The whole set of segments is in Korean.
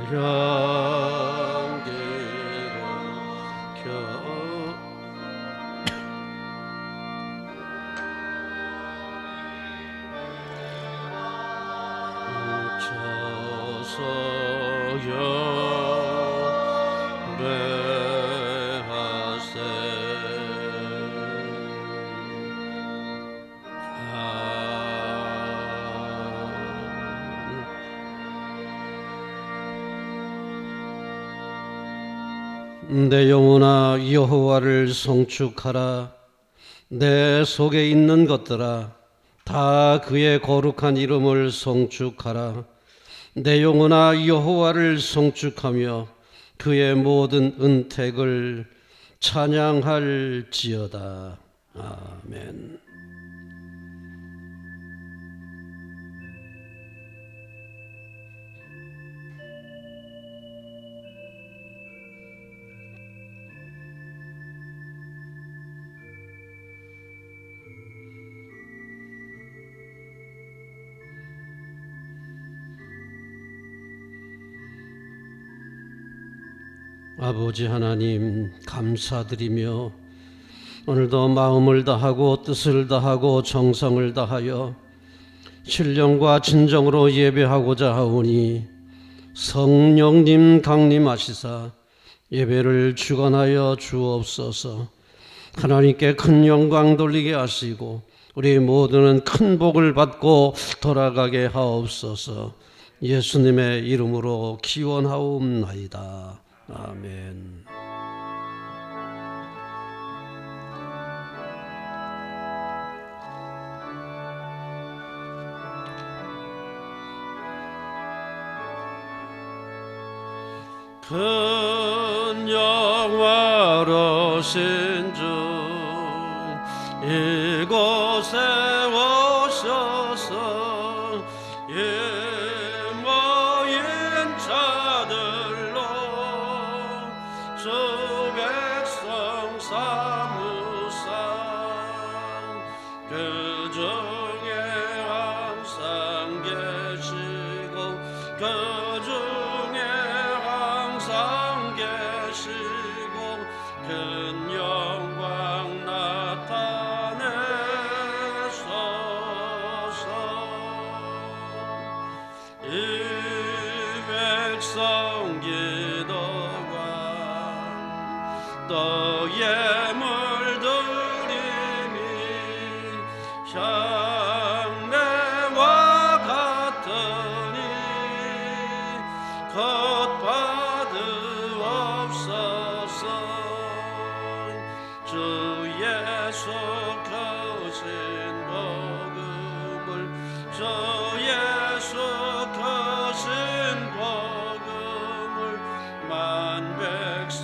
향기를 켜쳐서 영배하세. 내 영혼아 여호와를 송축하라. 내 속에 있는 것들아 다 그의 거룩한 이름을 송축하라. 내 영혼아 여호와를 송축하며 그의 모든 은택을 찬양할지어다. 아멘. 아버지 하나님 감사드리며 오늘도 마음을 다하고 뜻을 다하고 정성을 다하여 신령과 진정으로 예배하고자 하오니 성령님 강림하시사 예배를 주관하여 주옵소서. 하나님께 큰 영광 돌리게 하시고 우리 모두는 큰 복을 받고 돌아가게 하옵소서. 예수님의 이름으로 기원하옵나이다. 아멘. 큰 영화로신 주 이곳에 오셔서 모인 자들로 주 백성 사무사 그 중에 항상 계시고 그 중에 항상 계시고 큰 영광 나타내소서. 이 백성 기도가 또 예물 드림이 향내와 같으니 곧 받으옵소서. 주 예수 크신 복음을 주 예수 크신 복음을 만 백성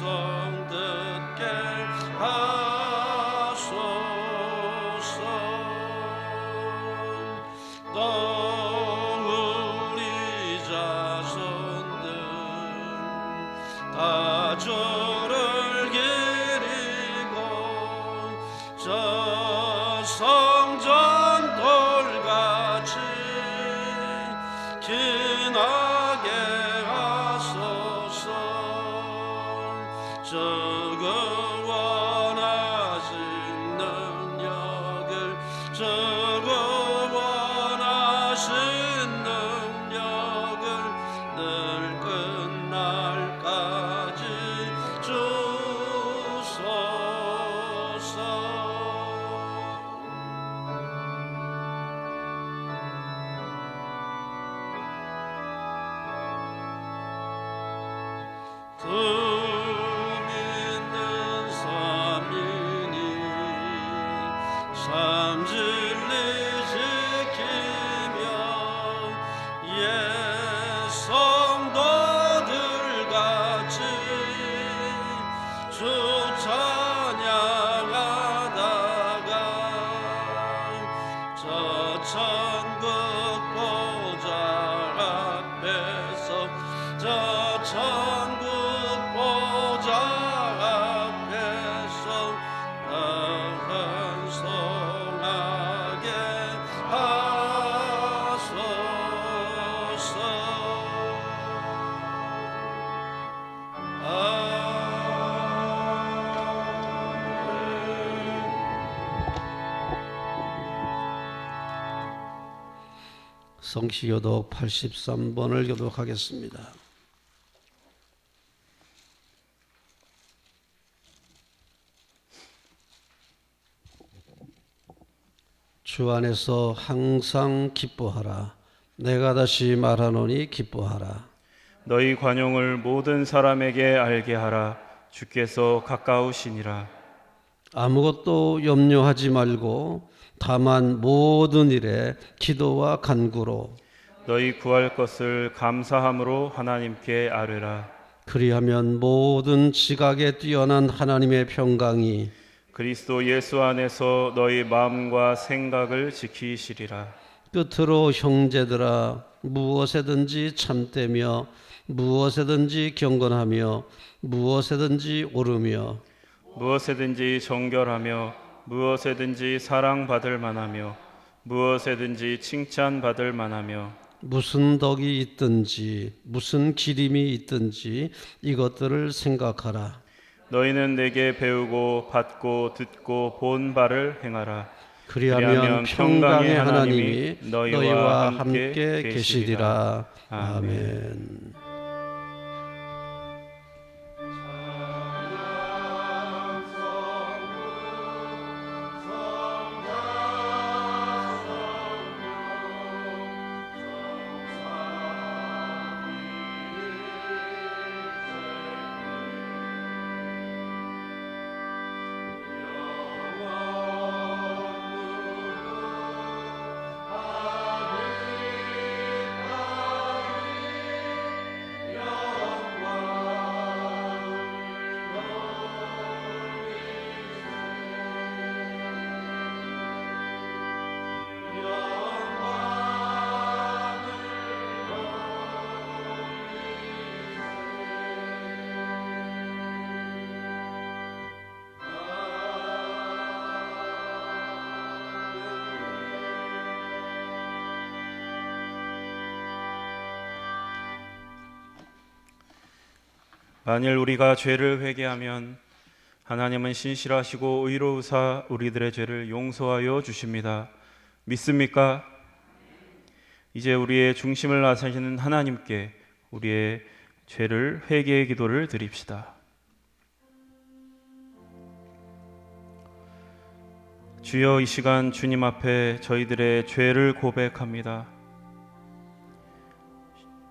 듣게 하소서. 또 우리 자손들 다 주를 기리고 저 성전 돌같이 지나게 하소서. 저그 원하신 능력을 저그 원하신 능력을 늘 끝날까지 주소서. 두 믿는 삼인이 참 진리 지키며 옛 성도들 같이 주 찬양하다가 저 천국 보좌 앞에서 저 천국 보좌 앞에서 찬송하게 하소서. 성시교독 83번을 교독하겠습니다. 주 안에서 항상 기뻐하라. 내가 다시 말하노니 기뻐하라. 너희 관용을 모든 사람에게 알게 하라. 주께서 가까우시니라. 아무것도 염려하지 말고 다만 모든 일에 기도와 간구로 너희 구할 것을 감사함으로 하나님께 아뢰라. 그리하면 모든 지각에 뛰어난 하나님의 평강이 그리스도 예수 안에서 너희 마음과 생각을 지키시리라. 끝으로 형제들아, 무엇에든지 참되며 무엇에든지 경건하며 무엇에든지 오르며 무엇에든지 정결하며 무엇에든지 사랑받을 만하며 무엇에든지 칭찬받을 만하며 무슨 덕이 있든지 무슨 기림이 있든지 이것들을 생각하라. 너희는 내게 배우고 받고 듣고 본 바를 행하라. 그리하면 평강의 하나님이 너희와 함께 계시리라. 아멘. 만일 우리가 죄를 회개하면 하나님은 신실하시고 의로우사 우리들의 죄를 용서하여 주십니다. 믿습니까? 이제 우리의 중심을 나서시는 하나님께 우리의 죄를 회개의 기도를 드립시다. 주여, 이 시간 주님 앞에 저희들의 죄를 고백합니다.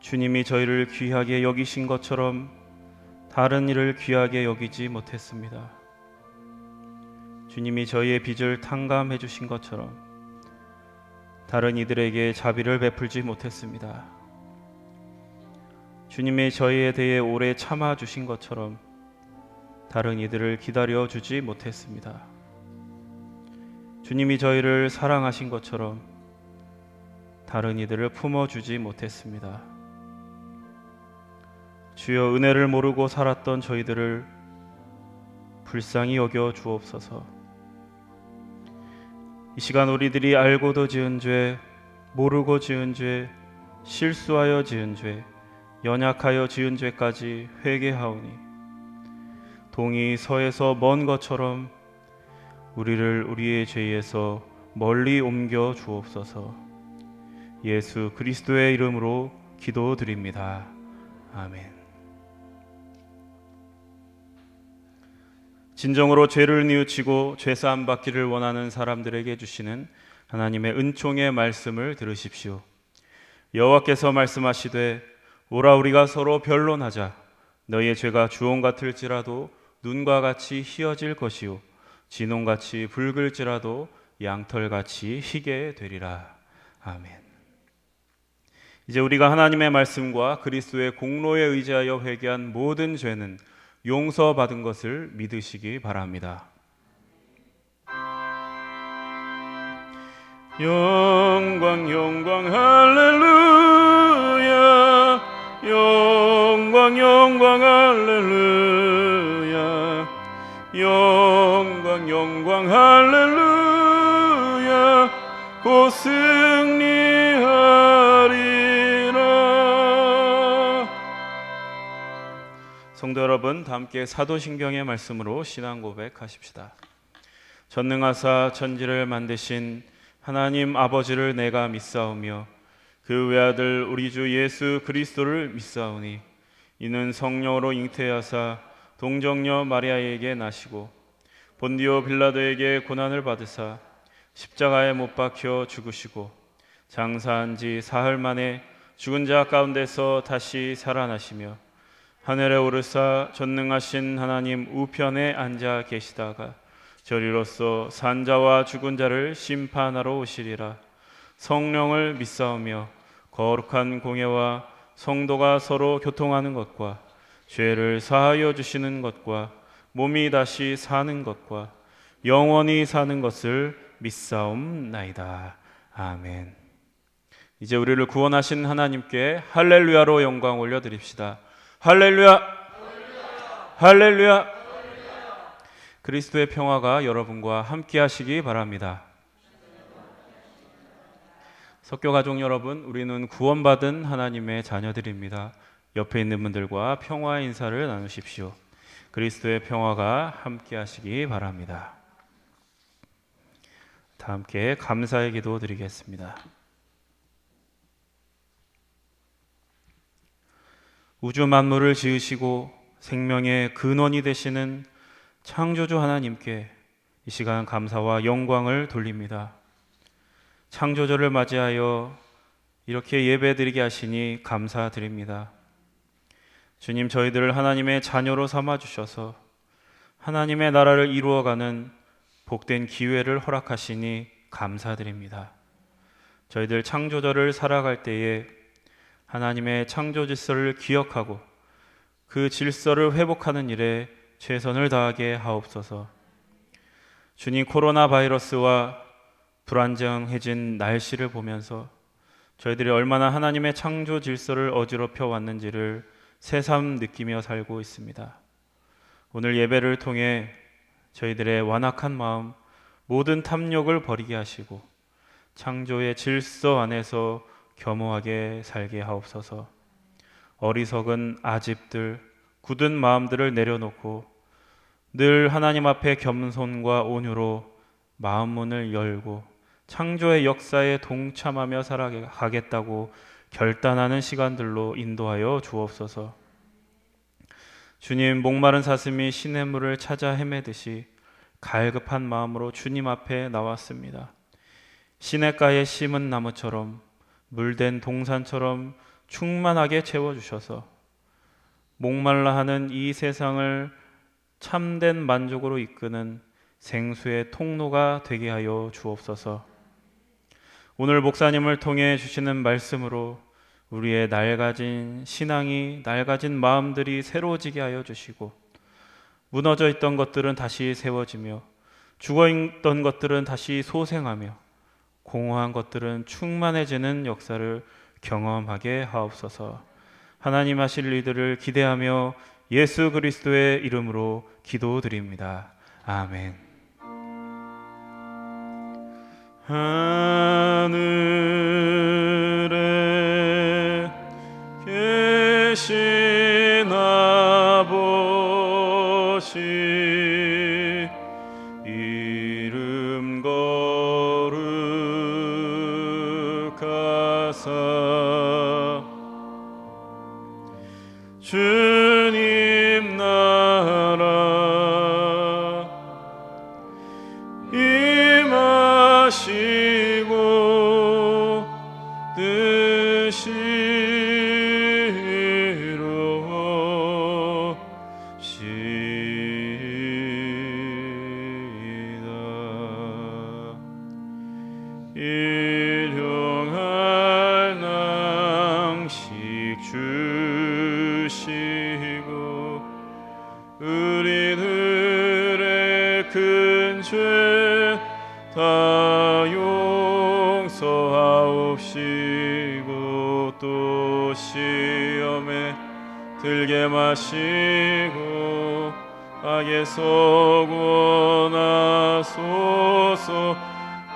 주님이 저희를 귀하게 여기신 것처럼 다른 이를 귀하게 여기지 못했습니다. 주님이 저희의 빚을 탕감해 주신 것처럼 다른 이들에게 자비를 베풀지 못했습니다. 주님이 저희에 대해 오래 참아 주신 것처럼 다른 이들을 기다려 주지 못했습니다. 주님이 저희를 사랑하신 것처럼 다른 이들을 품어주지 못했습니다. 주여, 은혜를 모르고 살았던 저희들을 불쌍히 여겨 주옵소서. 이 시간 우리들이 알고도 지은 죄, 모르고 지은 죄, 실수하여 지은 죄, 연약하여 지은 죄까지 회개하오니 동이 서에서 먼 것처럼 우리를 우리의 죄에서 멀리 옮겨 주옵소서. 예수 그리스도의 이름으로 기도드립니다. 아멘. 진정으로 죄를 뉘우치고 죄사함 받기를 원하는 사람들에게 주시는 하나님의 은총의 말씀을 들으십시오. 여호와께서 말씀하시되 오라 우리가 서로 변론하자. 너희의 죄가 주홍 같을지라도 눈과 같이 희어질 것이요 진홍같이 붉을지라도 양털같이 희게 되리라. 아멘. 이제 우리가 하나님의 말씀과 그리스도의 공로에 의지하여 회개한 모든 죄는 용서받은 것을 믿으시기 바랍니다. 영광 영광 할렐루야. 영광 영광 할렐루야. 영광 영광 할렐루야. 곧 승리하리라. 성도 여러분, 다 함께 사도신경의 말씀으로 신앙 고백하십시다. 전능하사 천지를 만드신 하나님 아버지를 내가 믿사오며 그 외아들 우리 주 예수 그리스도를 믿사오니 이는 성령으로 잉태하사 동정녀 마리아에게 나시고 본디오 빌라도에게 고난을 받으사 십자가에 못 박혀 죽으시고 장사한 지 사흘 만에 죽은 자 가운데서 다시 살아나시며 하늘에 오르사 전능하신 하나님 우편에 앉아 계시다가 저리로서 산자와 죽은 자를 심판하러 오시리라. 성령을 믿사오며 거룩한 공예와 성도가 서로 교통하는 것과 죄를 사하여 주시는 것과 몸이 다시 사는 것과 영원히 사는 것을 믿사옵나이다. 아멘. 이제 우리를 구원하신 하나님께 할렐루야로 영광 올려드립시다. 할렐루야, 할렐루야. 그리스도의 평화가 여러분과 함께 하시기 바랍니다. 석교가족 여러분, 우리는 구원받은 하나님의 자녀들입니다. 옆에 있는 분들과 평화의 인사를 나누십시오. 그리스도의 평화가 함께 하시기 바랍니다. 다 함께 감사의 기도 드리겠습니다. 우주 만물을 지으시고 생명의 근원이 되시는 창조주 하나님께 이 시간 감사와 영광을 돌립니다. 창조주를 맞이하여 이렇게 예배드리게 하시니 감사드립니다. 주님, 저희들을 하나님의 자녀로 삼아주셔서 하나님의 나라를 이루어가는 복된 기회를 허락하시니 감사드립니다. 저희들 창조주를 살아갈 때에 하나님의 창조 질서를 기억하고 그 질서를 회복하는 일에 최선을 다하게 하옵소서. 주님, 코로나 바이러스와 불안정해진 날씨를 보면서 저희들이 얼마나 하나님의 창조 질서를 어지럽혀 왔는지를 새삼 느끼며 살고 있습니다. 오늘 예배를 통해 저희들의 완악한 마음, 모든 탐욕을 버리게 하시고 창조의 질서 안에서 겸허하게 살게 하옵소서. 어리석은 아집들, 굳은 마음들을 내려놓고 늘 하나님 앞에 겸손과 온유로 마음 문을 열고 창조의 역사에 동참하며 살아가겠다고 결단하는 시간들로 인도하여 주옵소서. 주님, 목마른 사슴이 시냇물을 찾아 헤매듯이 갈급한 마음으로 주님 앞에 나왔습니다. 시냇가에 심은 나무처럼 물된 동산처럼 충만하게 채워주셔서 목말라 하는 이 세상을 참된 만족으로 이끄는 생수의 통로가 되게 하여 주옵소서. 오늘 목사님을 통해 주시는 말씀으로 우리의 낡아진 신앙이, 낡아진 마음들이 새로워지게 하여 주시고 무너져 있던 것들은 다시 세워지며 죽어있던 것들은 다시 소생하며 공허한 것들은 충만해지는 역사를 경험하게 하옵소서. 하나님 하실 일들을 기대하며 예수 그리스도의 이름으로 기도드립니다. 아멘. 하늘에 계신 아버지, 이름 거룩하사 주님 나라 임하시고 뜻이로 일용할 낭식 주시고 우리들의 큰 죄 다 용서하옵시고 또 시험에 들게 마시고 악에서 구원하소서.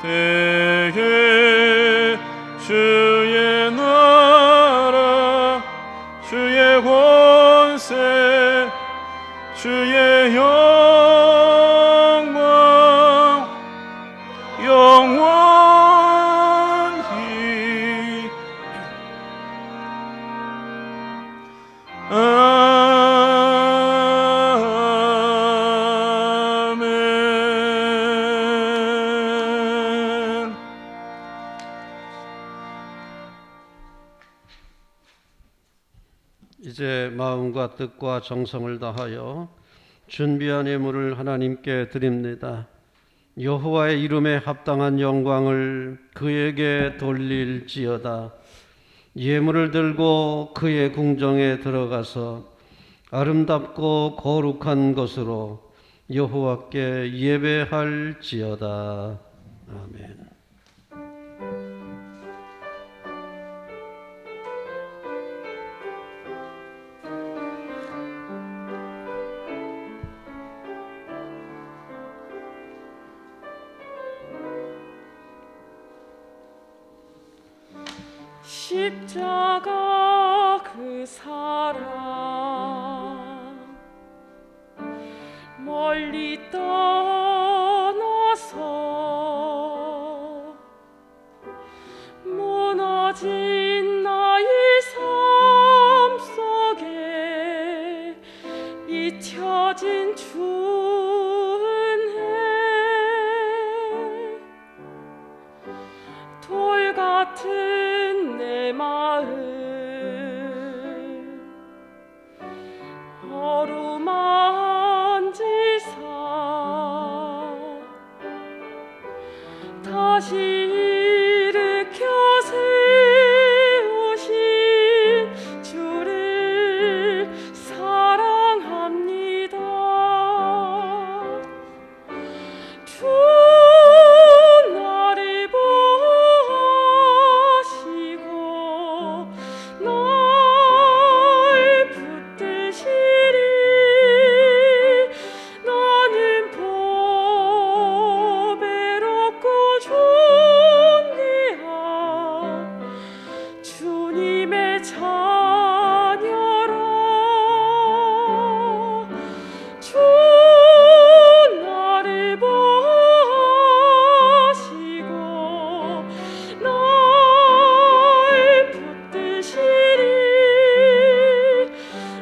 대개 주의 나라 주의 권세 주의 영광 영원히 이제 마음과 뜻과 정성을 다하여 준비한 예물을 하나님께 드립니다. 여호와의 이름에 합당한 영광을 그에게 돌릴지어다. 예물을 들고 그의 궁정에 들어가서 아름답고 거룩한 것으로 여호와께 예배할지어다. 아멘. 십자가 그 사랑 멀리 떠나서 무너진 나의 삶 속에 잊혀진 주은혜 돌 같은 내 마음 어루만지사 다시 일으켜 세우신 주를 사랑합니다. 주 나를 보시고 날 붙드시리. 나는 보배롭고 존귀한 주님의 자녀라. 주 나를 보시고 날 붙드시리.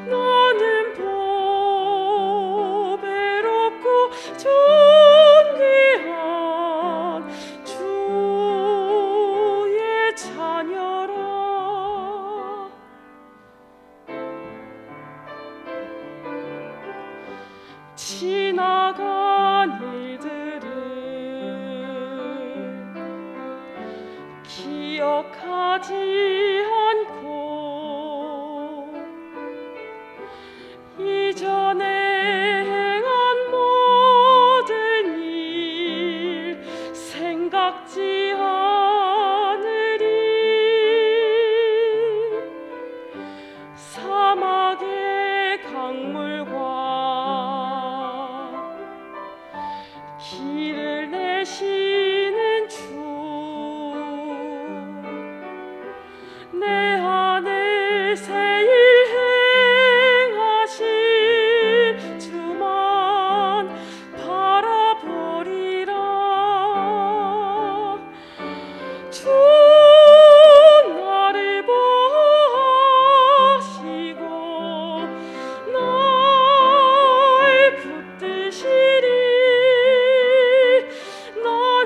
나는 보배롭고 존귀한 주의 자녀라. 지나간 일들을 기억하지 않고 이전에 행한 모든 일 생각지 않으리. 사막의 강물과 길을 내시는 주 내 안에 새 일 행하신 주만 바라보리라. 주 나를 보시고 날 붙드시리. 나는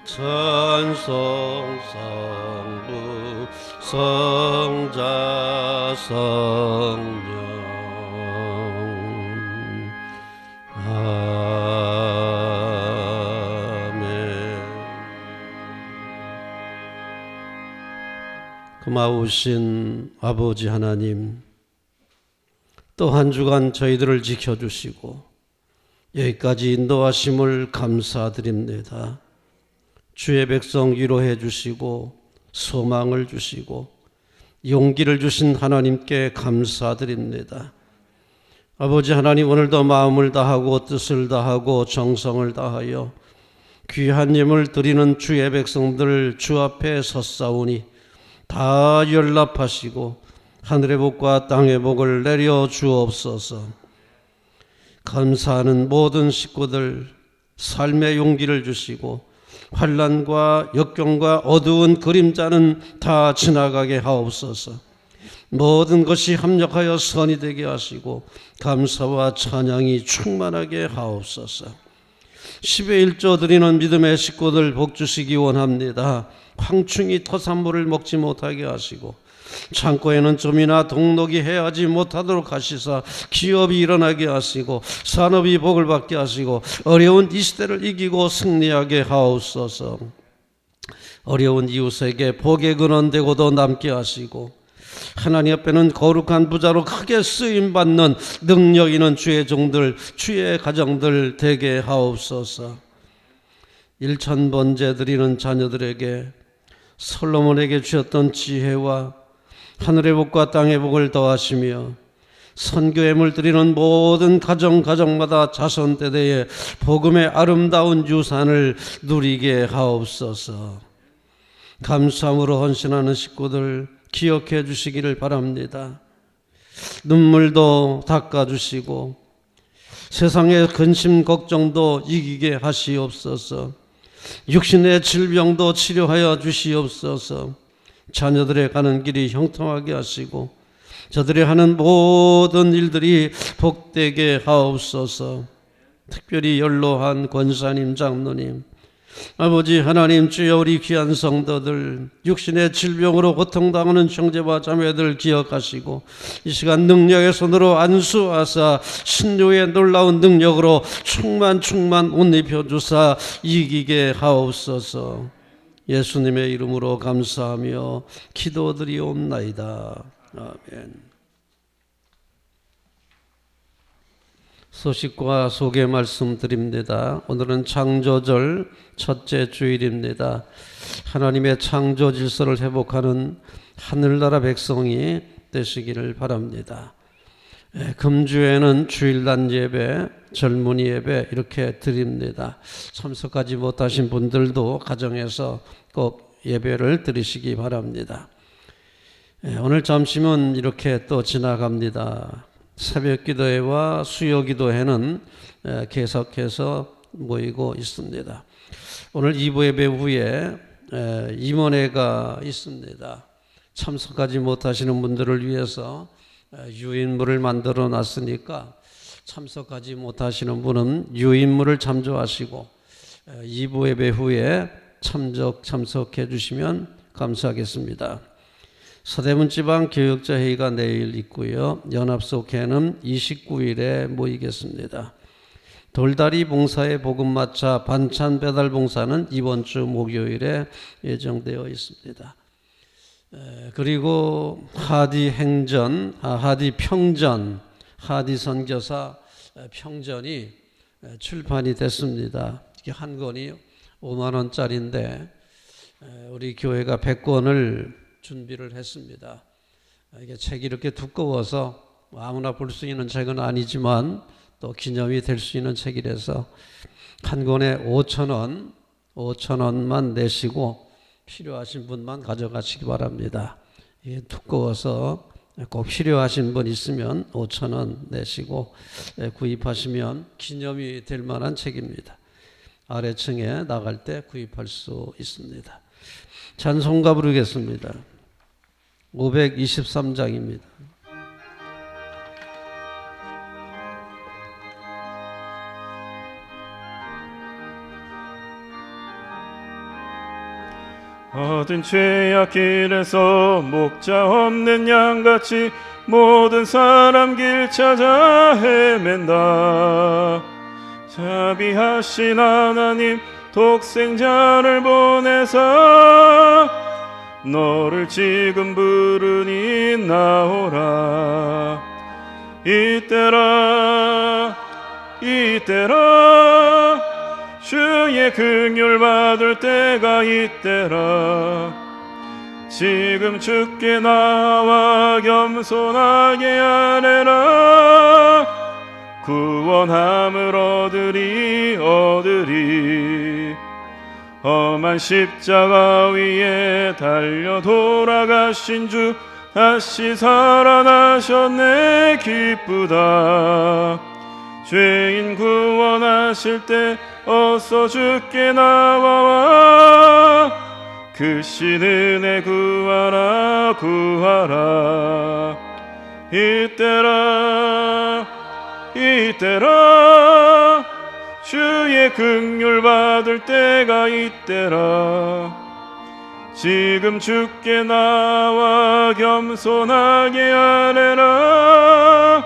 찬송 성부 성자 성령 아멘. 고마우신 아버지 하나님, 또 한 주간 저희들을 지켜주시고 여기까지 인도하심을 감사드립니다. 주의 백성 위로해 주시고 소망을 주시고 용기를 주신 하나님께 감사드립니다. 아버지 하나님, 오늘도 마음을 다하고 뜻을 다하고 정성을 다하여 귀한 예물 드리는 주의 백성들 주 앞에 섰사오니 다 연락하시고 하늘의 복과 땅의 복을 내려 주옵소서. 감사하는 모든 식구들 삶의 용기를 주시고 환난과 역경과 어두운 그림자는 다 지나가게 하옵소서. 모든 것이 합력하여 선이 되게 하시고 감사와 찬양이 충만하게 하옵소서. 10의 1조 드리는 믿음의 식구들 복 주시기 원합니다. 황충이 토산물을 먹지 못하게 하시고 창고에는 좀이나 동록이 해하지 못하도록 하시사 기업이 일어나게 하시고 산업이 복을 받게 하시고 어려운 이 시대를 이기고 승리하게 하옵소서. 어려운 이웃에게 복의 근원 되고도 남게 하시고 하나님 앞에는 거룩한 부자로 크게 쓰임받는 능력 있는 주의 종들, 주의 가정들 되게 하옵소서. 1000번째 드리는 자녀들에게 솔로몬에게 주셨던 지혜와 하늘의 복과 땅의 복을 더하시며 선교예물 드리는 모든 가정마다 자손대대에 복음의 아름다운 유산을 누리게 하옵소서. 감사함으로 헌신하는 식구들 기억해 주시기를 바랍니다. 눈물도 닦아주시고 세상의 근심 걱정도 이기게 하시옵소서. 육신의 질병도 치료하여 주시옵소서. 자녀들의 가는 길이 형통하게 하시고 저들이 하는 모든 일들이 복되게 하옵소서. 특별히 연로한 권사님, 장로님, 아버지 하나님, 주여 우리 귀한 성도들, 육신의 질병으로 고통당하는 형제와 자매들 기억하시고 이 시간 능력의 손으로 안수하사 신료의 놀라운 능력으로 충만 옷 입혀주사 이기게 하옵소서. 예수님의 이름으로 감사하며 기도드리옵나이다. 아멘. 소식과 소개 말씀드립니다. 오늘은 창조절 첫째 주일입니다. 하나님의 창조 질서를 회복하는 하늘나라 백성이 되시기를 바랍니다. 금주에는 주일날 예배, 젊은이 예배 이렇게 드립니다. 참석하지 못하신 분들도 가정에서 꼭 예배를 드리시기 바랍니다. 오늘 점심은 이렇게 또 지나갑니다. 새벽 기도회와 수요 기도회는 계속해서 모이고 있습니다. 오늘 2부 예배 후에 임원회가 있습니다. 참석하지 못하시는 분들을 위해서 유인물을 만들어 놨으니까 참석하지 못하시는 분은 유인물을 참조하시고 2부 예배 후에 참석해 주시면 감사하겠습니다. 서대문 지방 교육자 회의가 내일 있고요. 연합속회는 29일에 모이겠습니다. 돌다리 봉사의 복음마차 반찬 배달 봉사는 이번 주 목요일에 예정되어 있습니다. 그리고 하디 평전, 하디 선교사 평전이 출판이 됐습니다. 이게 한 권이 5만 원짜리인데 우리 교회가 100권을 준비를 했습니다. 이게 책이 이렇게 두꺼워서 아무나 볼 수 있는 책은 아니지만 또 기념이 될 수 있는 책이라서 한 권에 5,000원만 내시고 필요하신 분만 가져가시기 바랍니다. 이게 두꺼워서 꼭 필요하신 분 있으면 5,000원 내시고 구입하시면 기념이 될 만한 책입니다. 아래층에 나갈 때 구입할 수 있습니다. 찬송가 부르겠습니다. 523장입니다. 모든 죄악길에서 목자 없는 양같이 모든 사람 길 찾아 헤맨다. 자비하신 하나님 독생자를 보내사 너를 지금 부르니 나오라. 이때라 주의 긍휼 받을 때가 이때라. 지금 주께 나와 겸손하게 아뢰라. 구원함을 얻으리. 험한 십자가 위에 달려 돌아가신 주 다시 살아나셨네. 기쁘다. 죄인 구원하실 때 어서 주께 나와 그 신 은혜 구하라. 이때라 주의 긍휼 받을 때가 이때라. 지금 주께 나와 겸손하게 아뢰라.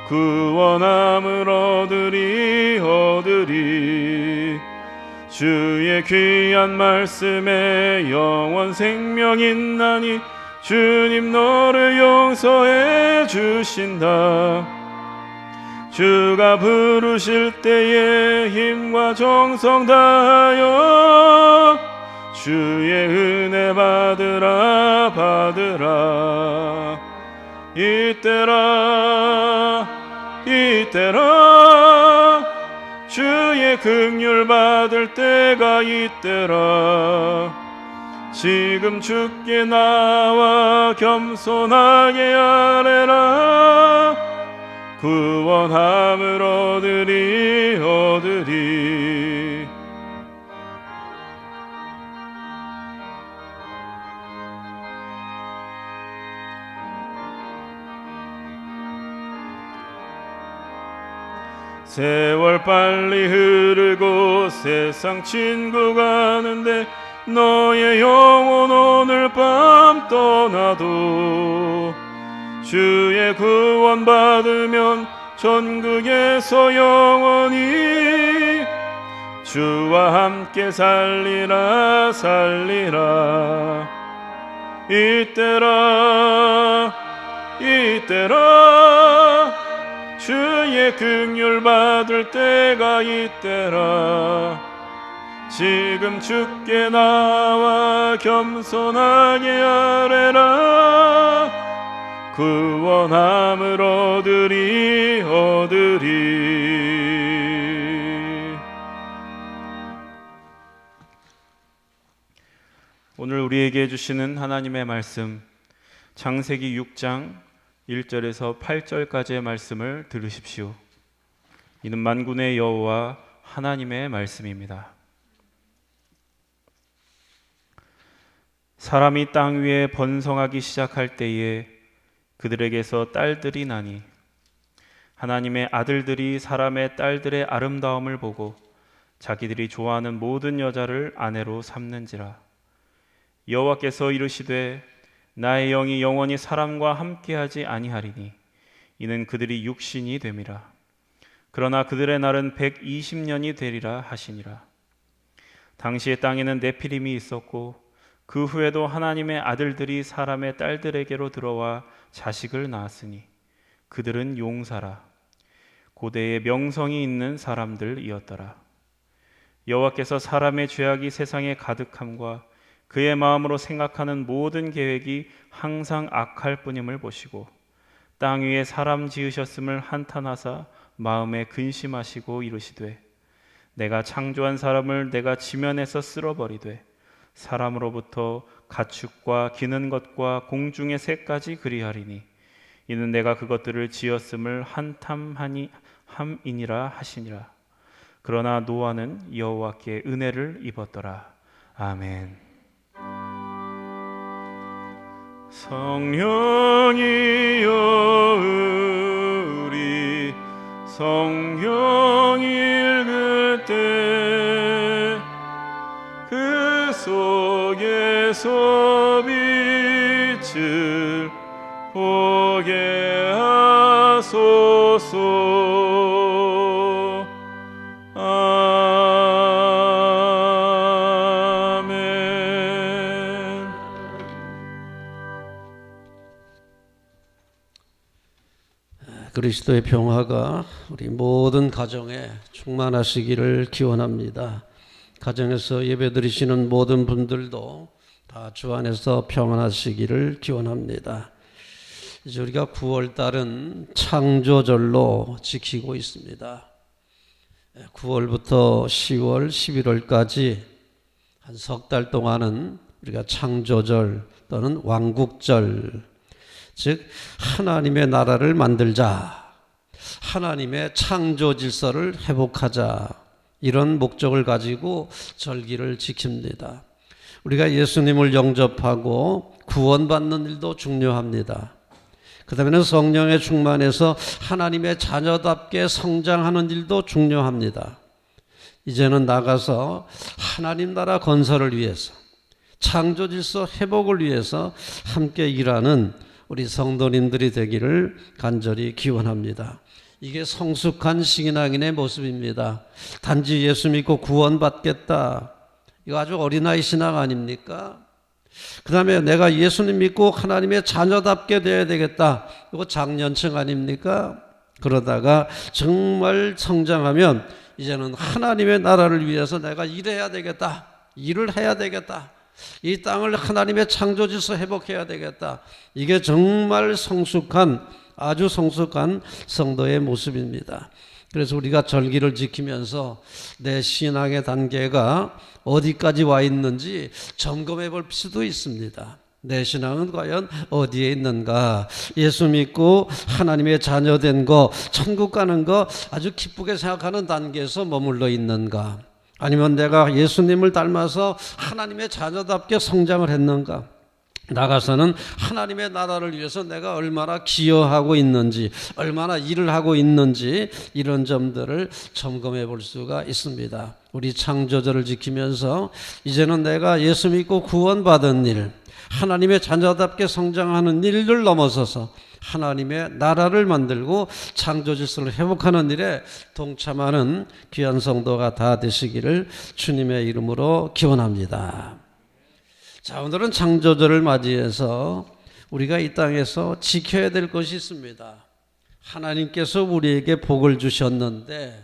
구원함을 얻으리. 주의 귀한 말씀에 영원 생명 있나니 주님 너를 용서해 주신다. 주가 부르실 때에 힘과 정성 다하여 주의 은혜 받으라. 이때라 주의 긍휼 받을 때가 이때라. 지금 주께 나와 겸손하게 아뢰라. 구원함을 얻으리. 세월 빨리 흐르고 세상 친구 가는데 너의 영혼 오늘 밤 떠나도 주의 구원 받으면 천국에서 영원히 주와 함께 살리라. 이때라 주의 긍휼 받을 때가 이때라. 지금 주께 나와 겸손하게 아뢰라. 구원함을 얻으리. 오늘 우리에게 주시는 하나님의 말씀, 창세기 6장 1절에서 8절까지의 말씀을 들으십시오. 이는 만군의 여호와 하나님의 말씀입니다. 사람이 땅 위에 번성하기 시작할 때에 그들에게서 딸들이 나니 하나님의 아들들이 사람의 딸들의 아름다움을 보고 자기들이 좋아하는 모든 여자를 아내로 삼는지라. 여호와께서 이르시되 나의 영이 영원히 사람과 함께하지 아니하리니 이는 그들이 육신이 됨이라. 그러나 그들의 날은 120년이 되리라 하시니라. 당시에 땅에는 네피림이 있었고 그 후에도 하나님의 아들들이 사람의 딸들에게로 들어와 자식을 낳았으니 그들은 용사라. 고대에 명성이 있는 사람들이었더라. 여호와께서 사람의 죄악이 세상에 가득함과 그의 마음으로 생각하는 모든 계획이 항상 악할 뿐임을 보시고 땅 위에 사람 지으셨음을 한탄하사 마음에 근심하시고 이르시되 내가 창조한 사람을 내가 지면에서 쓸어버리되 사람으로부터 가축과 기는 것과 공중의 새까지 그리하리니 이는 내가 그것들을 지었음을 한탄함이니라 하시니라. 그러나 노아는 여호와께 은혜를 입었더라. 아멘. 성령이여 우리 성경 읽을 때 그 속에서 빛을 보게 하소서. 아멘. 그리스도의 평화가 우리 모든 가정에 충만하시기를 기원합니다. 가정에서 예배드리시는 모든 분들도 다 주 안에서 평안하시기를 기원합니다. 이제 우리가 9월달은 창조절로 지키고 있습니다. 9월부터 10월, 11월까지 한 석 달 동안은 우리가 창조절 또는 왕국절, 즉 하나님의 나라를 만들자, 하나님의 창조 질서를 회복하자, 이런 목적을 가지고 절기를 지킵니다. 우리가 예수님을 영접하고 구원받는 일도 중요합니다. 그 다음에는 성령의 충만해서 하나님의 자녀답게 성장하는 일도 중요합니다. 이제는 나가서 하나님 나라 건설을 위해서, 창조 질서 회복을 위해서 함께 일하는 우리 성도님들이 되기를 간절히 기원합니다. 이게 성숙한 신앙인의 모습입니다. 단지 예수 믿고 구원받겠다, 이거 아주 어린아이 신앙 아닙니까? 그 다음에 내가 예수님 믿고 하나님의 자녀답게 되어야 되겠다, 이거 장년층 아닙니까? 그러다가 정말 성장하면 이제는 하나님의 나라를 위해서 내가 일해야 되겠다, 일을 해야 되겠다, 이 땅을 하나님의 창조 질서 회복해야 되겠다. 이게 정말 성숙한, 아주 성숙한 성도의 모습입니다. 그래서 우리가 절기를 지키면서 내 신앙의 단계가 어디까지 와 있는지 점검해 볼 수도 있습니다. 내 신앙은 과연 어디에 있는가? 예수 믿고 하나님의 자녀된 거, 천국 가는 거 아주 기쁘게 생각하는 단계에서 머물러 있는가? 아니면 내가 예수님을 닮아서 하나님의 자녀답게 성장을 했는가? 나가서는 하나님의 나라를 위해서 내가 얼마나 기여하고 있는지, 얼마나 일을 하고 있는지, 이런 점들을 점검해 볼 수가 있습니다. 우리 창조절을 지키면서 이제는 내가 예수 믿고 구원받은 일, 하나님의 자녀답게 성장하는 일을 넘어서서 하나님의 나라를 만들고 창조 질서를 회복하는 일에 동참하는 귀한 성도가 다 되시기를 주님의 이름으로 기원합니다. 자, 오늘은 창조절을 맞이해서 우리가 이 땅에서 지켜야 될 것이 있습니다. 하나님께서 우리에게 복을 주셨는데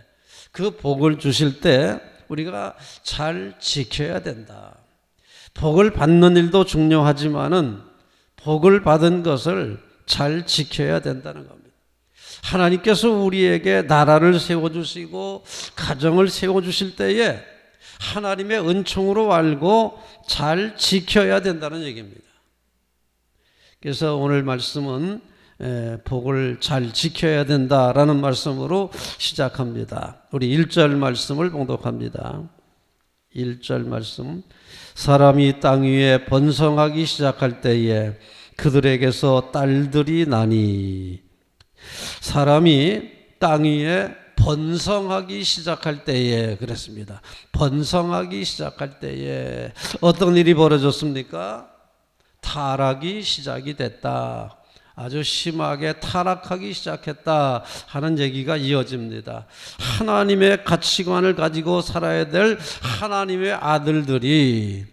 그 복을 주실 때 우리가 잘 지켜야 된다. 복을 받는 일도 중요하지만은 복을 받은 것을 잘 지켜야 된다는 겁니다. 하나님께서 우리에게 나라를 세워주시고 가정을 세워주실 때에 하나님의 은총으로 알고 잘 지켜야 된다는 얘기입니다. 그래서 오늘 말씀은 복을 잘 지켜야 된다라는 말씀으로 시작합니다. 우리 1절 말씀을 봉독합니다. 1절 말씀. 사람이 땅 위에 번성하기 시작할 때에 그들에게서 딸들이 나니. 사람이 땅 위에 번성하기 시작할 때에 그랬습니다. 번성하기 시작할 때에 어떤 일이 벌어졌습니까? 타락이 시작이 됐다. 아주 심하게 타락하기 시작했다 하는 얘기가 이어집니다. 하나님의 가치관을 가지고 살아야 될 하나님의 아들들이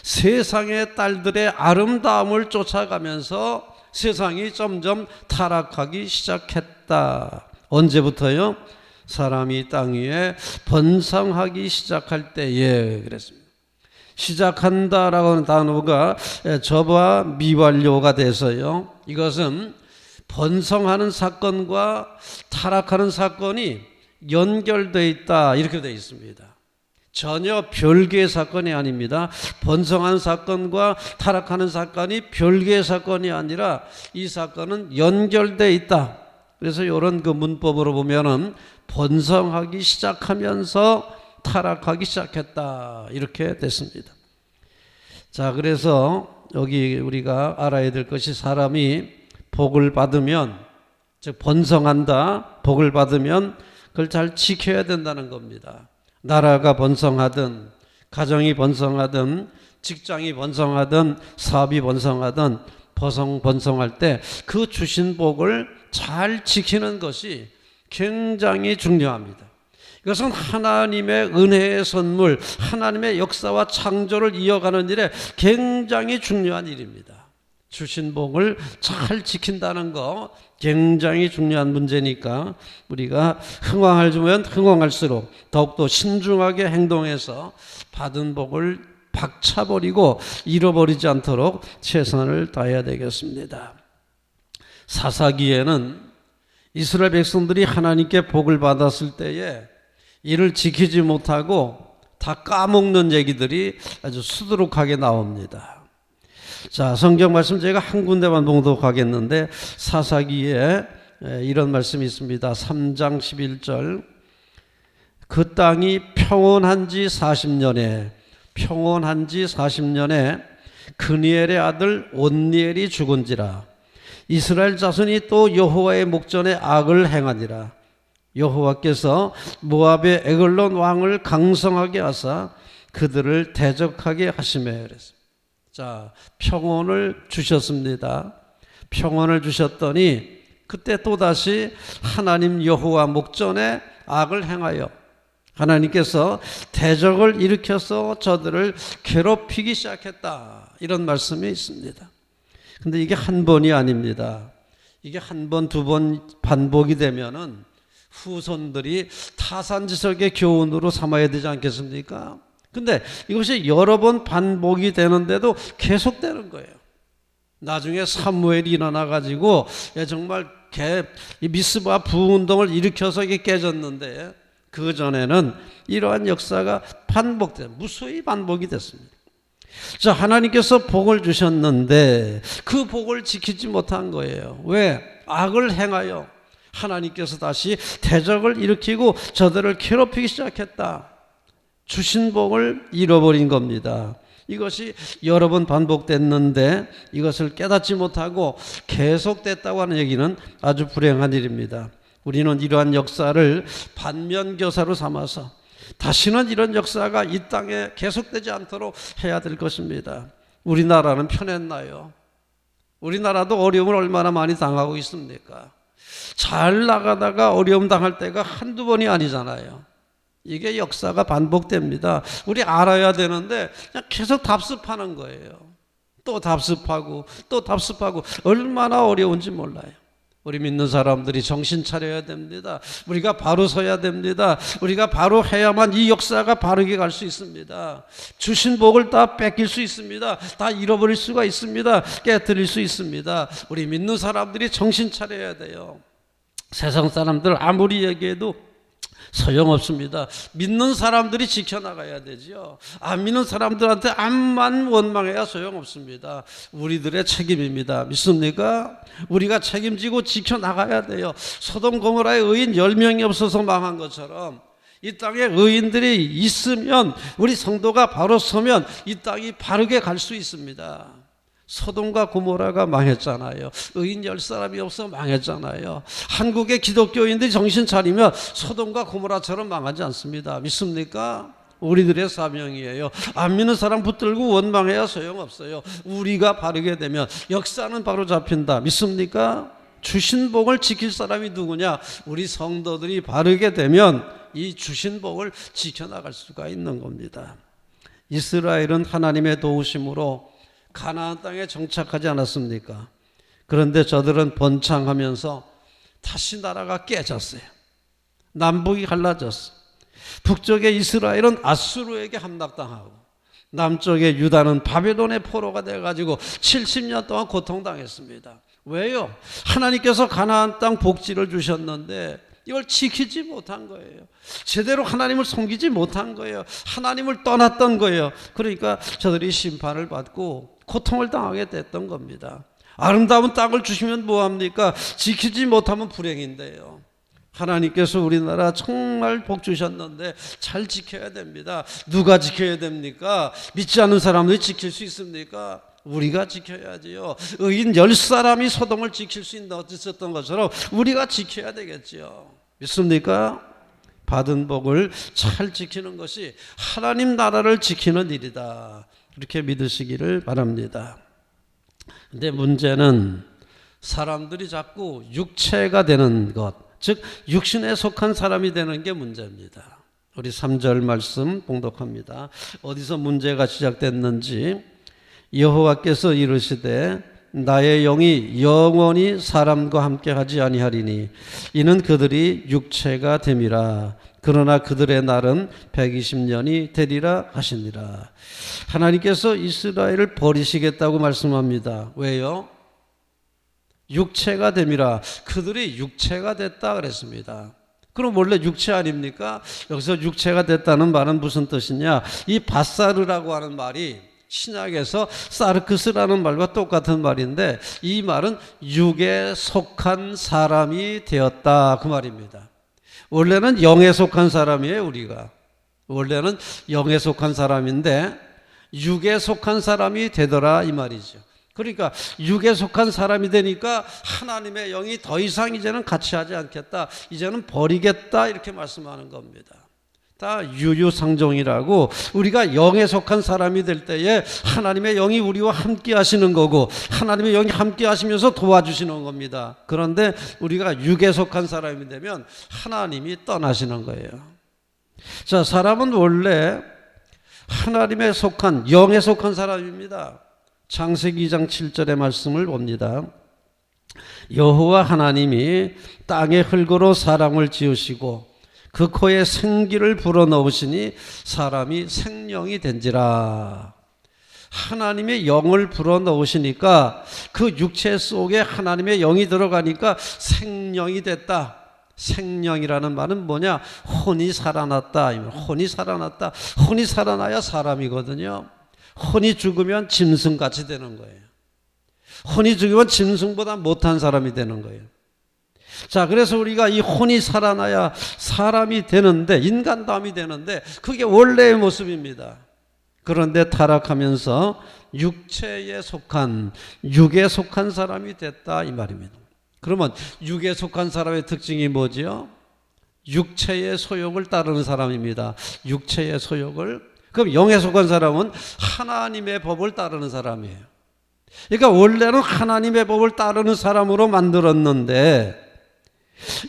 세상의 딸들의 아름다움을 쫓아가면서 세상이 점점 타락하기 시작했다. 언제부터요? 사람이 땅 위에 번성하기 시작할 때에 그랬습니다. 시작한다라고 하는 단어가 접어와 미완료가 돼서요. 이것은 번성하는 사건과 타락하는 사건이 연결되어 있다 이렇게 되어 있습니다. 전혀 별개의 사건이 아닙니다. 번성하는 사건과 타락하는 사건이 별개의 사건이 아니라 이 사건은 연결되어 있다. 그래서 이런 그 문법으로 보면은 번성하기 시작하면서 타락하기 시작했다 이렇게 됐습니다. 자, 그래서 여기 우리가 알아야 될 것이 사람이 복을 받으면, 즉 번성한다, 복을 받으면 그걸 잘 지켜야 된다는 겁니다. 나라가 번성하든 가정이 번성하든 직장이 번성하든 사업이 번성하든 번성할 때 그 주신 복을 잘 지키는 것이 굉장히 중요합니다. 이것은 하나님의 은혜의 선물, 하나님의 역사와 창조를 이어가는 일에 굉장히 중요한 일입니다. 주신 복을 잘 지킨다는 거 굉장히 중요한 문제니까 우리가 흥왕하면 흥왕할수록 더욱더 신중하게 행동해서 받은 복을 박차버리고 잃어버리지 않도록 최선을 다해야 되겠습니다. 사사기에는 이스라엘 백성들이 하나님께 복을 받았을 때에 이를 지키지 못하고 다 까먹는 얘기들이 아주 수두룩하게 나옵니다. 자, 성경 말씀 제가 한 군데만 봉독하겠는데 사사기에 이런 말씀이 있습니다. 3장 11절 그 땅이 평온한 지 40년에 그니엘의 아들 온니엘이 죽은지라 이스라엘 자손이 또 여호와의 목전에 악을 행하니라 여호와께서 모압의 에글론 왕을 강성하게 하사 그들을 대적하게 하시매 그랬습니다. 자, 평온을 주셨습니다. 평온을 주셨더니 그때 또다시 하나님 여호와 목전에 악을 행하여 하나님께서 대적을 일으켜서 저들을 괴롭히기 시작했다. 이런 말씀이 있습니다. 근데 이게 한 번이 아닙니다. 이게 한 번, 두 번 반복이 되면은 후손들이 타산지석의 교훈으로 삼아야 되지 않겠습니까? 근데 이것이 여러 번 반복이 되는데도 계속되는 거예요. 나중에 사무엘이 일어나가지고 정말 미스바 부운동을 일으켜서 이게 깨졌는데 그 전에는 이러한 역사가 무수히 반복이 됐습니다. 자, 하나님께서 복을 주셨는데 그 복을 지키지 못한 거예요. 왜? 악을 행하여 하나님께서 다시 대적을 일으키고 저들을 괴롭히기 시작했다. 주신 복을 잃어버린 겁니다. 이것이 여러 번 반복됐는데 이것을 깨닫지 못하고 계속됐다고 하는 얘기는 아주 불행한 일입니다. 우리는 이러한 역사를 반면교사로 삼아서 다시는 이런 역사가 이 땅에 계속되지 않도록 해야 될 것입니다. 우리나라는 편했나요? 우리나라도 어려움을 얼마나 많이 당하고 있습니까? 잘 나가다가 어려움 당할 때가 한두 번이 아니잖아요. 이게 역사가 반복됩니다. 우리 알아야 되는데 그냥 계속 답습하는 거예요. 또 답습하고 얼마나 어려운지 몰라요. 우리 믿는 사람들이 정신 차려야 됩니다. 우리가 바로 서야 됩니다. 우리가 바로 해야만 이 역사가 바르게 갈 수 있습니다. 주신 복을 다 뺏길 수 있습니다. 다 잃어버릴 수가 있습니다. 깨뜨릴 수 있습니다. 우리 믿는 사람들이 정신 차려야 돼요. 세상 사람들 아무리 얘기해도 소용없습니다. 믿는 사람들이 지켜나가야 되죠. 안 믿는 사람들한테 암만 원망해야 소용없습니다. 우리들의 책임입니다. 믿습니까? 우리가 책임지고 지켜나가야 돼요. 소돔 고모라의 의인 10명이 없어서 망한 것처럼 이 땅에 의인들이 있으면 우리 성도가 바로 서면 이 땅이 바르게 갈 수 있습니다. 소돔과 고모라가 망했잖아요. 의인 10사람이 없어 망했잖아요. 한국의 기독교인들이 정신 차리면 소돔과 고모라처럼 망하지 않습니다. 믿습니까? 우리들의 사명이에요. 안 믿는 사람 붙들고 원망해야 소용없어요. 우리가 바르게 되면 역사는 바로 잡힌다. 믿습니까? 주신 복을 지킬 사람이 누구냐? 우리 성도들이 바르게 되면 이 주신 복을 지켜나갈 수가 있는 겁니다. 이스라엘은 하나님의 도우심으로 가나안 땅에 정착하지 않았습니까? 그런데 저들은 번창하면서 다시 나라가 깨졌어요. 남북이 갈라졌어. 북쪽의 이스라엘은 아수르에게 함락당하고 남쪽의 유다는 바벨론의 포로가 돼가지고 70년 동안 고통당했습니다. 왜요? 하나님께서 가나안 땅 복지를 주셨는데 이걸 지키지 못한 거예요. 제대로 하나님을 섬기지 못한 거예요. 하나님을 떠났던 거예요. 그러니까 저들이 심판을 받고 고통을 당하게 됐던 겁니다. 아름다운 땅을 주시면 뭐합니까? 지키지 못하면 불행인데요. 하나님께서 우리나라 정말 복 주셨는데 잘 지켜야 됩니다. 누가 지켜야 됩니까? 믿지 않는 사람들이 지킬 수 있습니까? 우리가 지켜야지요. 의인 10사람이 소돔을 지킬 수 있었던 것처럼 우리가 지켜야 되겠지요. 믿습니까? 받은 복을 잘 지키는 것이 하나님 나라를 지키는 일이다. 그렇게 믿으시기를 바랍니다. 근데 문제는 사람들이 자꾸 육체가 되는 것, 즉 육신에 속한 사람이 되는 게 문제입니다. 우리 3절 말씀 봉독합니다. 어디서 문제가 시작됐는지. 여호와께서 이르시되 나의 영이 영원히 사람과 함께 하지 아니하리니 이는 그들이 육체가 됨이라. 그러나 그들의 날은 120년이 되리라 하시니라. 하나님께서 이스라엘을 버리시겠다고 말씀합니다. 왜요? 육체가 됨이라. 그들이 육체가 됐다 그랬습니다. 그럼 원래 육체 아닙니까? 여기서 육체가 됐다는 말은 무슨 뜻이냐? 이 바사르라고 하는 말이 신약에서 사르크스라는 말과 똑같은 말인데 이 말은 육에 속한 사람이 되었다 그 말입니다. 원래는 영에 속한 사람이에요. 우리가 원래는 영에 속한 사람인데 육에 속한 사람이 되더라 이 말이죠. 그러니까 육에 속한 사람이 되니까 하나님의 영이 더 이상 이제는 같이 하지 않겠다, 이제는 버리겠다 이렇게 말씀하는 겁니다. 다 유유상종이라고, 우리가 영에 속한 사람이 될 때에 하나님의 영이 우리와 함께 하시는 거고 하나님의 영이 함께 하시면서 도와주시는 겁니다. 그런데 우리가 육에 속한 사람이 되면 하나님이 떠나시는 거예요. 자, 사람은 원래 하나님에 속한 영에 속한 사람입니다. 창세기 2장 7절의 말씀을 봅니다. 여호와 하나님이 땅의 흙으로 사람을 지으시고 그 코에 생기를 불어넣으시니 사람이 생명이 된지라. 하나님의 영을 불어넣으시니까 그 육체 속에 하나님의 영이 들어가니까 생명이 됐다. 생명이라는 말은 뭐냐? 혼이 살아났다. 혼이 살아났다. 혼이 살아나야 사람이거든요. 혼이 죽으면 짐승같이 되는 거예요. 혼이 죽으면 짐승보다 못한 사람이 되는 거예요. 자, 그래서 우리가 이 혼이 살아나야 사람이 되는데, 인간다움이 되는데 그게 원래의 모습입니다. 그런데 타락하면서 육체에 속한, 육에 속한 사람이 됐다 이 말입니다. 그러면 육에 속한 사람의 특징이 뭐지요? 육체의 소욕을 따르는 사람입니다. 육체의 소욕을. 그럼 영에 속한 사람은 하나님의 법을 따르는 사람이에요. 그러니까 원래는 하나님의 법을 따르는 사람으로 만들었는데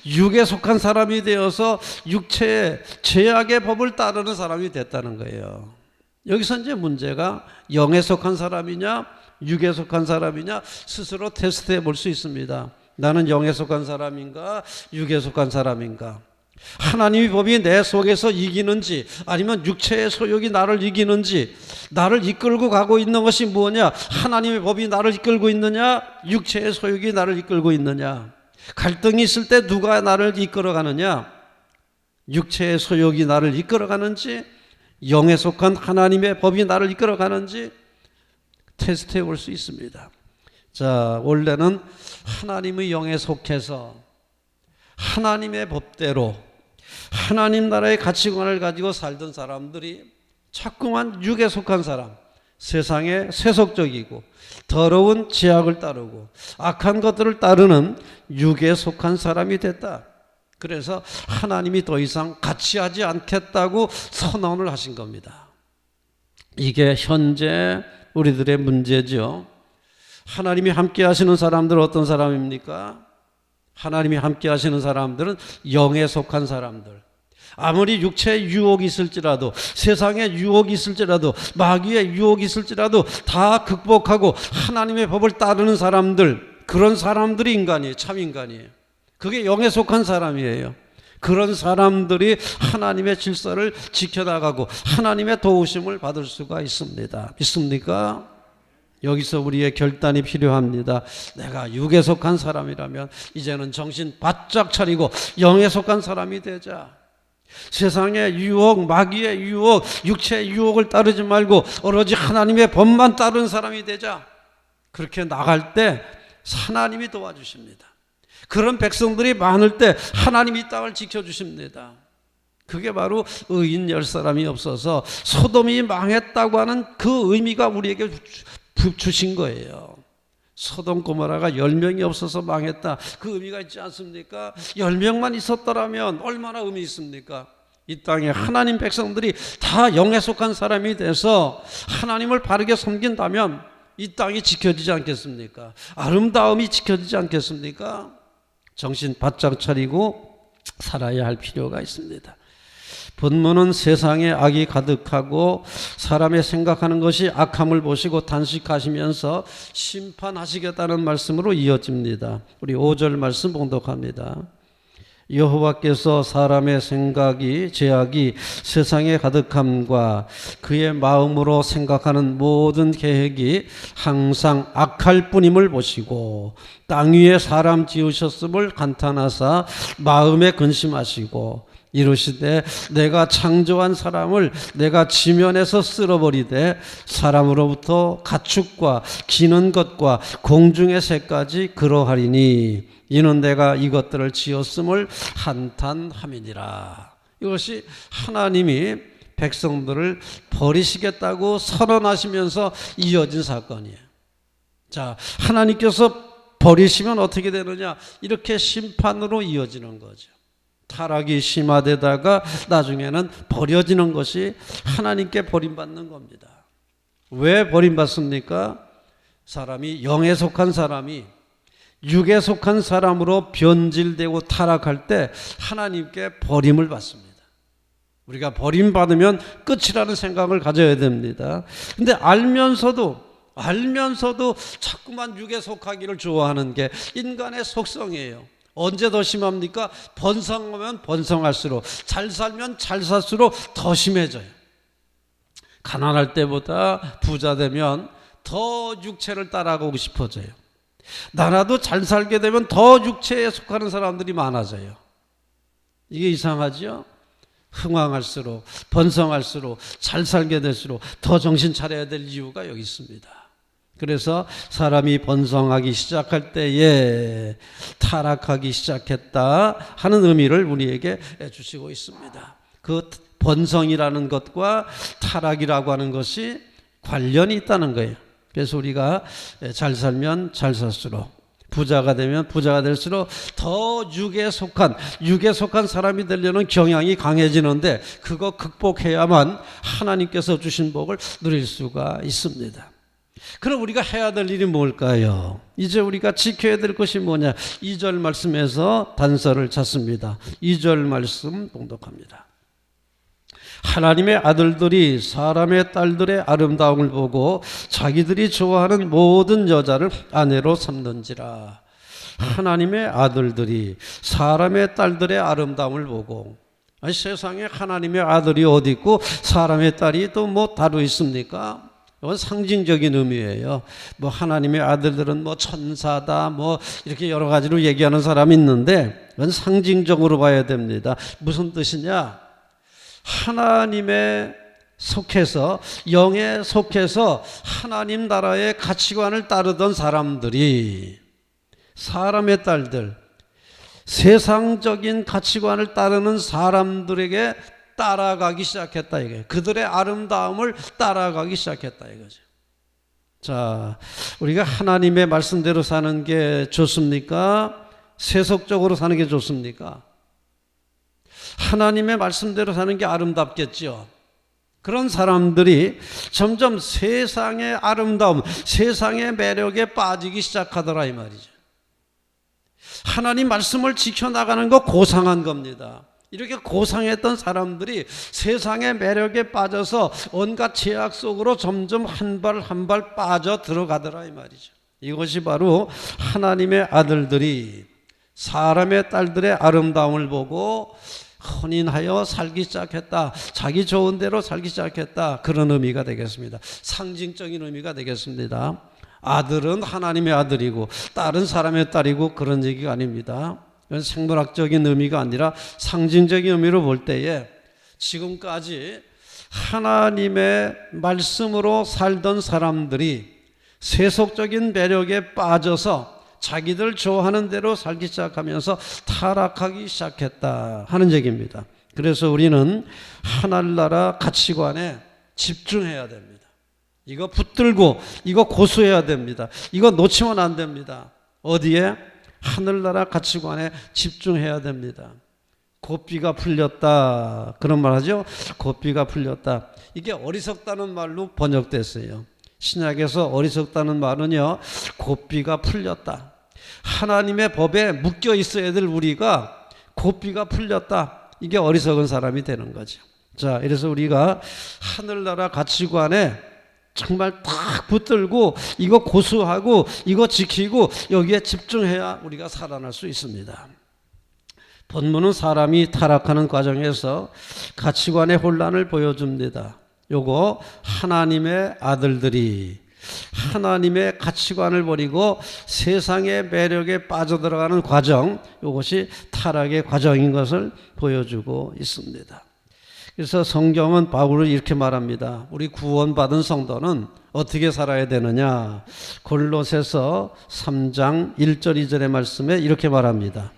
육에 속한 사람이 되어서 육체의 죄악의 법을 따르는 사람이 됐다는 거예요. 여기서 이제 문제가 영에 속한 사람이냐 육에 속한 사람이냐 스스로 테스트해 볼 수 있습니다. 나는 영에 속한 사람인가 육에 속한 사람인가? 하나님의 법이 내 속에서 이기는지 아니면 육체의 소욕이 나를 이기는지, 나를 이끌고 가고 있는 것이 뭐냐? 하나님의 법이 나를 이끌고 있느냐 육체의 소욕이 나를 이끌고 있느냐? 갈등이 있을 때 누가 나를 이끌어가느냐? 육체의 소욕이 나를 이끌어가는지 영에 속한 하나님의 법이 나를 이끌어가는지 테스트해 볼 수 있습니다. 자, 원래는 하나님의 영에 속해서 하나님의 법대로 하나님 나라의 가치관을 가지고 살던 사람들이 자꾸만 육에 속한 사람, 세상에 세속적이고 더러운 죄악을 따르고 악한 것들을 따르는 육에 속한 사람이 됐다. 그래서 하나님이 더 이상 같이 하지 않겠다고 선언을 하신 겁니다. 이게 현재 우리들의 문제죠. 하나님이 함께 하시는 사람들은 어떤 사람입니까? 하나님이 함께 하시는 사람들은 영에 속한 사람들. 아무리 육체의 유혹이 있을지라도, 세상에 유혹이 있을지라도, 마귀의 유혹이 있을지라도 다 극복하고 하나님의 법을 따르는 사람들, 그런 사람들이 인간이에요. 참 인간이에요. 그게 영에 속한 사람이에요. 그런 사람들이 하나님의 질서를 지켜나가고 하나님의 도우심을 받을 수가 있습니다. 믿습니까? 여기서 우리의 결단이 필요합니다. 내가 육에 속한 사람이라면 이제는 정신 바짝 차리고 영에 속한 사람이 되자. 세상의 유혹, 마귀의 유혹, 육체의 유혹을 따르지 말고 오로지 하나님의 법만 따르는 사람이 되자. 그렇게 나갈 때 하나님이 도와주십니다. 그런 백성들이 많을 때 하나님이 이 땅을 지켜주십니다. 그게 바로 의인 10사람이 없어서 소돔이 망했다고 하는 그 의미가 우리에게 주신 거예요. 소돔 고모라가 10명이 없어서 망했다, 그 의미가 있지 않습니까? 10명만 있었더라면 얼마나 의미 있습니까? 이 땅에 하나님 백성들이 다 영에 속한 사람이 돼서 하나님을 바르게 섬긴다면 이 땅이 지켜지지 않겠습니까? 아름다움이 지켜지지 않겠습니까? 정신 바짝 차리고 살아야 할 필요가 있습니다. 본문은 세상에 악이 가득하고 사람의 생각하는 것이 악함을 보시고 단식하시면서 심판하시겠다는 말씀으로 이어집니다. 우리 5절 말씀 봉독합니다. 여호와께서 사람의 생각이 죄악이 세상에 가득함과 그의 마음으로 생각하는 모든 계획이 항상 악할 뿐임을 보시고 땅 위에 사람 지으셨음을 감탄하사 마음에 근심하시고 이르시되 내가 창조한 사람을 내가 지면에서 쓸어버리되 사람으로부터 가축과 기는 것과 공중의 새까지 그러하리니 이는 내가 이것들을 지었음을 한탄함이니라. 이것이 하나님이 백성들을 버리시겠다고 선언하시면서 이어진 사건이에요. 자, 하나님께서 버리시면 어떻게 되느냐? 이렇게 심판으로 이어지는 거죠. 타락이 심화되다가 나중에는 버려지는 것이 하나님께 버림받는 겁니다. 왜 버림받습니까? 사람이 영에 속한 사람이 육에 속한 사람으로 변질되고 타락할 때 하나님께 버림을 받습니다. 우리가 버림받으면 끝이라는 생각을 가져야 됩니다. 근데 알면서도 자꾸만 육에 속하기를 좋아하는 게 인간의 속성이에요. 언제 더 심합니까? 번성하면 번성할수록, 잘 살면 잘 살수록 더 심해져요. 가난할 때보다 부자 되면 더 육체를 따라가고 싶어져요. 나라도 잘 살게 되면 더 육체에 속하는 사람들이 많아져요. 이게 이상하죠? 흥왕할수록, 번성할수록, 잘 살게 될수록 더 정신 차려야 될 이유가 여기 있습니다. 그래서 사람이 번성하기 시작할 때에 타락하기 시작했다 하는 의미를 우리에게 주시고 있습니다. 그 번성이라는 것과 타락이라고 하는 것이 관련이 있다는 거예요. 그래서 우리가 잘 살면 잘 살수록, 부자가 되면 부자가 될수록 더 육에 속한 사람이 되려는 경향이 강해지는데 그거 극복해야만 하나님께서 주신 복을 누릴 수가 있습니다. 그럼 우리가 해야 될 일이 뭘까요? 이제 우리가 지켜야 될 것이 뭐냐? 2절 말씀에서 단서를 찾습니다. 2절 말씀 봉독합니다. 하나님의 아들들이 사람의 딸들의 아름다움을 보고 자기들이 좋아하는 모든 여자를 아내로 삼는지라. 하나님의 아들들이 사람의 딸들의 아름다움을 보고, 아니 세상에 하나님의 아들이 어디 있고 사람의 딸이 또 뭐 다루 있습니까? 이건 상징적인 의미예요. 뭐 하나님의 아들들은 뭐 천사다 뭐 이렇게 여러 가지로 얘기하는 사람이 있는데 이건 상징적으로 봐야 됩니다. 무슨 뜻이냐? 하나님에 속해서, 영에 속해서 하나님 나라의 가치관을 따르던 사람들이 사람의 딸들, 세상적인 가치관을 따르는 사람들에게 따라가기 시작했다 이거예요. 그들의 아름다움을 따라가기 시작했다 이거죠. 자, 우리가 하나님의 말씀대로 사는 게 좋습니까? 세속적으로 사는 게 좋습니까? 하나님의 말씀대로 사는 게 아름답겠죠. 그런 사람들이 점점 세상의 아름다움, 세상의 매력에 빠지기 시작하더라 이 말이죠. 하나님 말씀을 지켜나가는 거 고상한 겁니다. 이렇게 고상했던 사람들이 세상의 매력에 빠져서 온갖 죄악 속으로 점점 한 발 한 발 빠져 들어가더라 이 말이죠. 이것이 바로 하나님의 아들들이 사람의 딸들의 아름다움을 보고 혼인하여 살기 시작했다. 자기 좋은 대로 살기 시작했다. 그런 의미가 되겠습니다. 상징적인 의미가 되겠습니다. 아들은 하나님의 아들이고 딸은 사람의 딸이고 그런 얘기가 아닙니다. 이건 생물학적인 의미가 아니라 상징적인 의미로 볼 때에 지금까지 하나님의 말씀으로 살던 사람들이 세속적인 매력에 빠져서 자기들 좋아하는 대로 살기 시작하면서 타락하기 시작했다 하는 얘기입니다. 그래서 우리는 하늘나라 가치관에 집중해야 됩니다. 이거 붙들고 이거 고수해야 됩니다. 이거 놓치면 안 됩니다. 어디에? 하늘나라 가치관에 집중해야 됩니다. 고삐가 풀렸다. 그런 말 하죠. 고삐가 풀렸다. 이게 어리석다는 말로 번역됐어요. 신약에서 어리석다는 말은요, 고삐가 풀렸다. 하나님의 법에 묶여 있어야 될 우리가 고삐가 풀렸다. 이게 어리석은 사람이 되는 거죠. 자, 이래서 우리가 하늘나라 가치관에 정말 딱 붙들고 이거 고수하고 이거 지키고 여기에 집중해야 우리가 살아날 수 있습니다. 본문은 사람이 타락하는 과정에서 가치관의 혼란을 보여줍니다. 요거 하나님의 아들들이 하나님의 가치관을 버리고 세상의 매력에 빠져들어가는 과정, 이것이 타락의 과정인 것을 보여주고 있습니다. 그래서 성경은 바울을 이렇게 말합니다. 우리 구원받은 성도는 어떻게 살아야 되느냐? 골로새서 3장 1절 2절의 말씀에 이렇게 말합니다.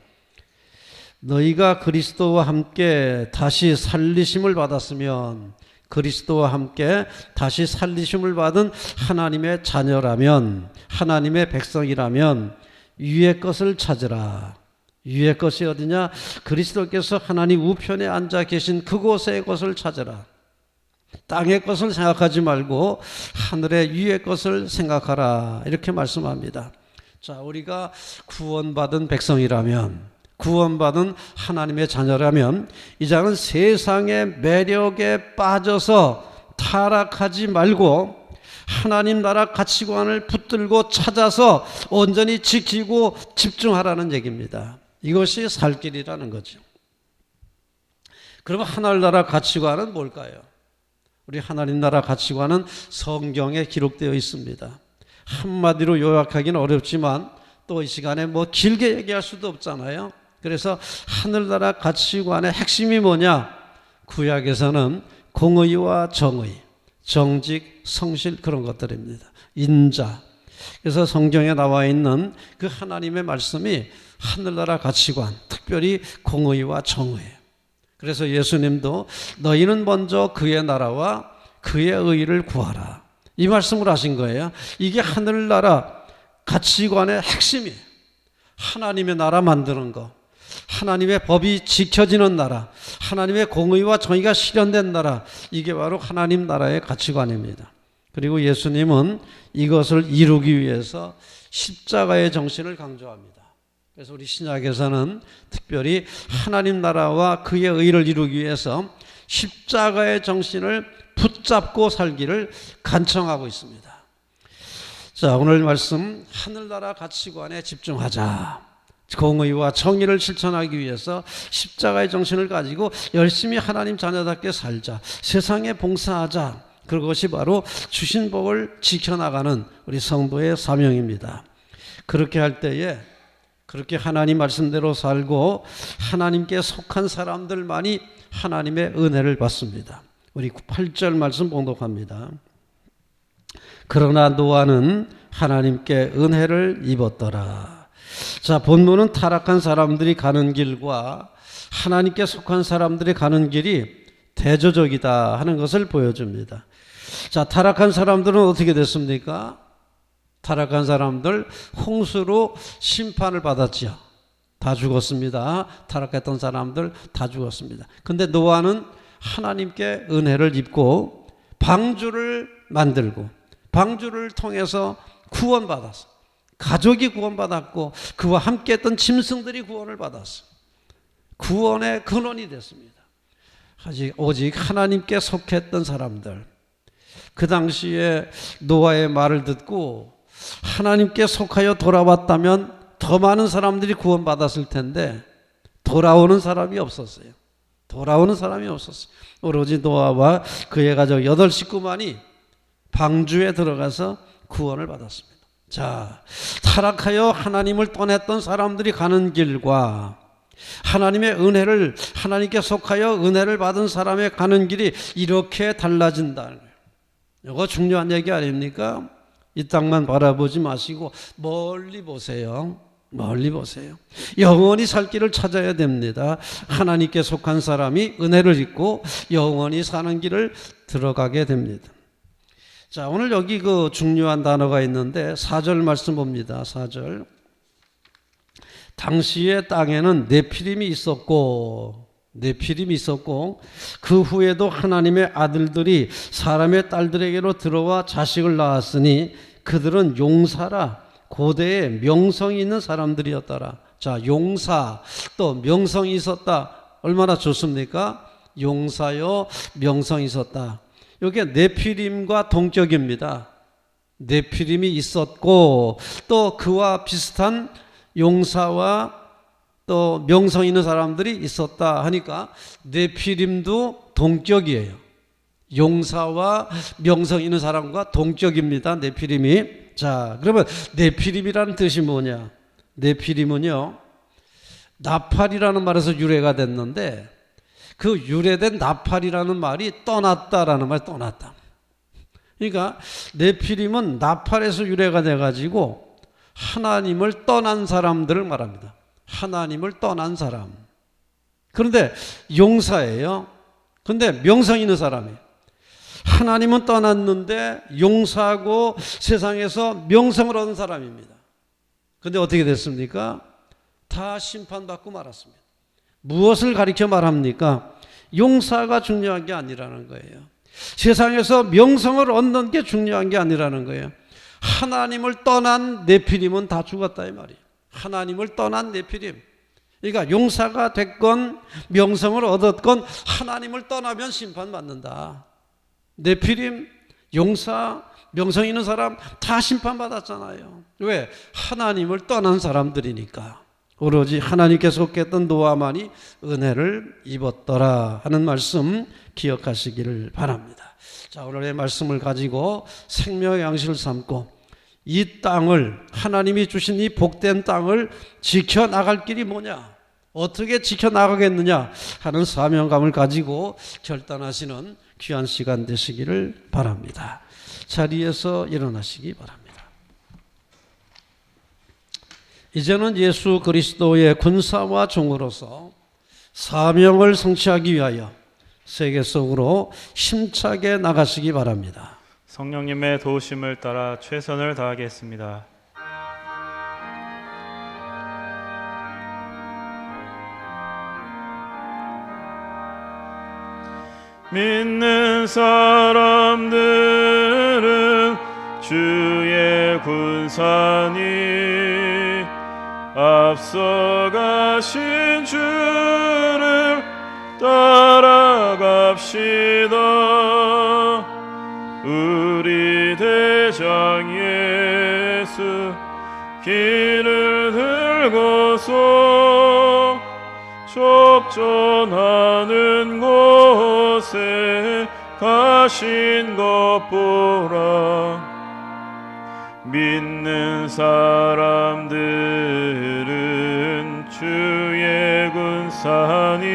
너희가 그리스도와 함께 다시 살리심을 받았으면, 그리스도와 함께 다시 살리심을 받은 하나님의 자녀라면, 하나님의 백성이라면 위의 것을 찾으라. 위의 것이 어디냐? 그리스도께서 하나님 우편에 앉아 계신 그곳의 것을 찾으라. 땅의 것을 생각하지 말고 하늘의 위의 것을 생각하라. 이렇게 말씀합니다. 자, 우리가 구원받은 백성이라면, 구원받은 하나님의 자녀라면 이제는 세상의 매력에 빠져서 타락하지 말고 하나님 나라 가치관을 붙들고 찾아서 온전히 지키고 집중하라는 얘기입니다. 이것이 살 길이라는 거죠. 그러면 하늘나라 가치관은 뭘까요? 우리 하나님 나라 가치관은 성경에 기록되어 있습니다. 한마디로 요약하기는 어렵지만 또 이 시간에 뭐 길게 얘기할 수도 없잖아요. 그래서 하늘나라 가치관의 핵심이 뭐냐? 구약에서는 공의와 정의, 정직, 성실, 그런 것들입니다. 인자. 그래서 성경에 나와 있는 그 하나님의 말씀이 하늘나라 가치관, 특별히 공의와 정의예요. 그래서 예수님도 너희는 먼저 그의 나라와 그의 의를 구하라, 이 말씀을 하신 거예요. 이게 하늘나라 가치관의 핵심이에요. 하나님의 나라 만드는 거, 하나님의 법이 지켜지는 나라, 하나님의 공의와 정의가 실현된 나라, 이게 바로 하나님 나라의 가치관입니다. 그리고 예수님은 이것을 이루기 위해서 십자가의 정신을 강조합니다. 그래서 우리 신약에서는 특별히 하나님 나라와 그의 의를 이루기 위해서 십자가의 정신을 붙잡고 살기를 간청하고 있습니다. 자, 오늘 말씀 하늘나라 가치관에 집중하자. 공의와 정의를 실천하기 위해서 십자가의 정신을 가지고 열심히 하나님 자녀답게 살자. 세상에 봉사하자. 그것이 바로 주신 복을 지켜나가는 우리 성도의 사명입니다. 그렇게 할 때에, 그렇게 하나님 말씀대로 살고 하나님께 속한 사람들만이 하나님의 은혜를 받습니다. 우리 8절 말씀 봉독합니다. 그러나 노아는 하나님께 은혜를 입었더라. 자, 본문은 타락한 사람들이 가는 길과 하나님께 속한 사람들이 가는 길이 대조적이다 하는 것을 보여줍니다. 자, 타락한 사람들은 어떻게 됐습니까? 타락한 사람들 홍수로 심판을 받았죠. 다 죽었습니다. 타락했던 사람들 다 죽었습니다. 근데 노아는 하나님께 은혜를 입고 방주를 만들고 방주를 통해서 구원받았어. 가족이 구원받았고 그와 함께했던 짐승들이 구원을 받았어. 구원의 근원이 됐습니다. 오직 하나님께 속했던 사람들, 그 당시에 노아의 말을 듣고 하나님께 속하여 돌아왔다면 더 많은 사람들이 구원받았을 텐데 돌아오는 사람이 없었어요. 돌아오는 사람이 없었어요. 오로지 노아와 그의 가족 8식구만이 방주에 들어가서 구원을 받았습니다. 자, 타락하여 하나님을 떠났던 사람들이 가는 길과 하나님의 은혜를, 하나님께 속하여 은혜를 받은 사람의 가는 길이 이렇게 달라진다는 거예요. 이거 중요한 얘기 아닙니까? 이 땅만 바라보지 마시고 멀리 보세요. 멀리 보세요. 영원히 살 길을 찾아야 됩니다. 하나님께 속한 사람이 은혜를 입고 영원히 사는 길을 들어가게 됩니다. 자, 오늘 여기 그 중요한 단어가 있는데 4절 말씀 봅니다. 4절. 당시의 땅에는 네피림이 있었고, 네피림이 있었고 그 후에도 하나님의 아들들이 사람의 딸들에게로 들어와 자식을 낳았으니 그들은 용사라 고대에 명성이 있는 사람들이었더라. 자, 용사 또 명성이 있었다. 얼마나 좋습니까? 용사요 명성이 있었다. 이게 네피림과 동격입니다. 네피림이 있었고 또 그와 비슷한 용사와 또 명성 있는 사람들이 있었다 하니까 네피림도 동격이에요. 용사와 명성 있는 사람과 동격입니다. 네피림이. 자, 그러면 네피림이라는 뜻이 뭐냐? 네피림은요, 나팔이라는 말에서 유래가 됐는데 그 유래된 나팔이라는 말이 떠났다라는 말, 떠났다. 그러니까 네피림은 나팔에서 유래가 돼가지고 하나님을 떠난 사람들을 말합니다. 하나님을 떠난 사람. 그런데 용사예요. 그런데 명성 있는 사람이에요. 하나님은 떠났는데 용사고 세상에서 명성을 얻은 사람입니다. 그런데 어떻게 됐습니까? 다 심판받고 말았습니다. 무엇을 가리켜 말합니까? 용사가 중요한 게 아니라는 거예요. 세상에서 명성을 얻는 게 중요한 게 아니라는 거예요. 하나님을 떠난 네피림은 다 죽었다 이 말이에요. 하나님을 떠난 네피림. 그러니까 용사가 됐건 명성을 얻었건 하나님을 떠나면 심판받는다. 네피림, 용사, 명성 있는 사람 다 심판받았잖아요. 왜? 하나님을 떠난 사람들이니까. 오로지 하나님께 속했던 노아만이 은혜를 입었더라 하는 말씀 기억하시기를 바랍니다. 자, 오늘의 말씀을 가지고 생명의 양식을 삼고 이 땅을, 하나님이 주신 이 복된 땅을 지켜나갈 길이 뭐냐, 어떻게 지켜나가겠느냐 하는 사명감을 가지고 결단하시는 귀한 시간 되시기를 바랍니다. 자리에서 일어나시기 바랍니다. 이제는 예수 그리스도의 군사와 종으로서 사명을 성취하기 위하여 세계 속으로 힘차게 나가시기 바랍니다. 성령님의 도우심을 따라 최선을 다하겠습니다. 믿는 사람들은 주의 군사니 앞서가신 주를 따라갑시다. 우리 대장 예수 길을 들고서 접전하는 곳에 가신 것 보라. 믿는 사람들은 주의 군사니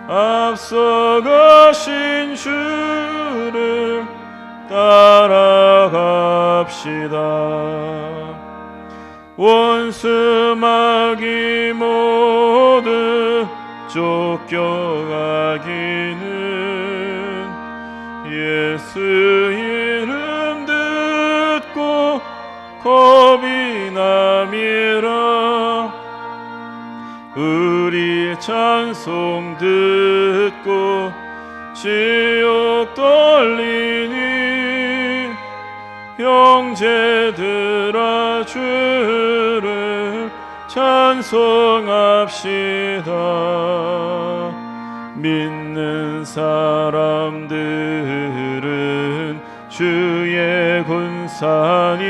앞서가신 주를 따라갑시다. 원수 마귀 모두 쫓겨가기는 예수 이름 듣고 겁이 남이라. 우리 찬송 듣고 지옥 떨리니 형제들아 주를 찬송합시다. 믿는 사람들은 주의 군사니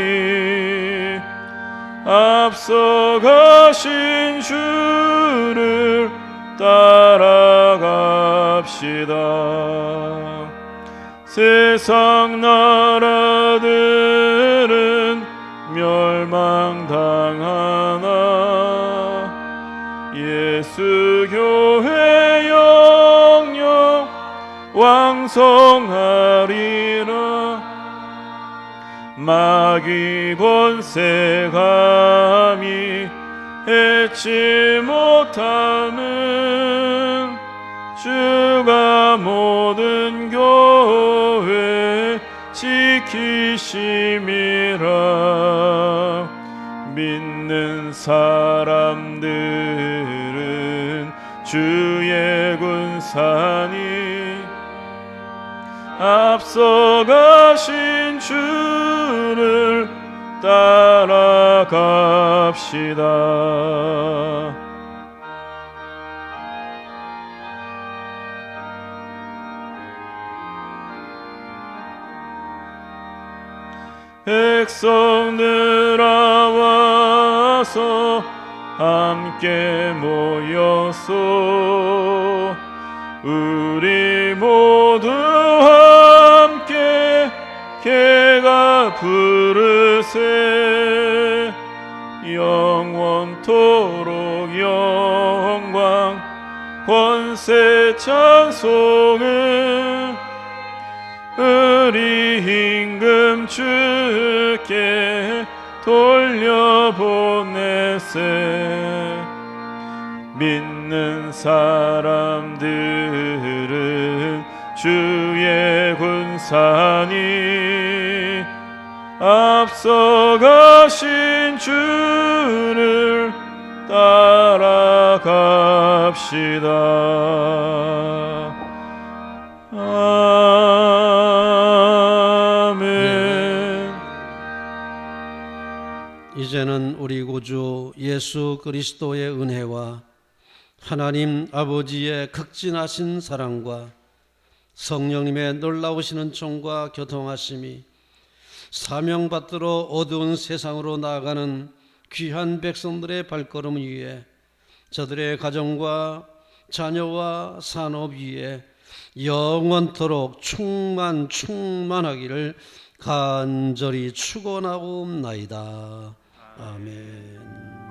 앞서가신 주를 따라갑시다. 세상 나라들은 멸망당하나 예수 교회 영영 왕성하리라. 마귀 권세 감히 해치 못하는 주가 모든 교회 지키심이라. 믿는 사람들은 주의 군사니 앞서가신 주를 따라갑시다. 백성들아 와서 함께 모여서 우리 모두 함께 개가 부르세. 영원토록 영광 권세 찬송을 우리 임금 주께 돌려보내세. 믿는 사람들은 주의 군사니 앞서가신 주를 따라갑시다. 아멘. 이제는 우리 구주 예수 그리스도의 은혜와 하나님 아버지의 극진하신 사랑과 성령님의 놀라우시는 총과 교통하심이 사명받들어 어두운 세상으로 나아가는 귀한 백성들의 발걸음 위에, 저들의 가정과 자녀와 산업 위에 영원토록 충만하기를 간절히 축원하옵나이다. 아멘.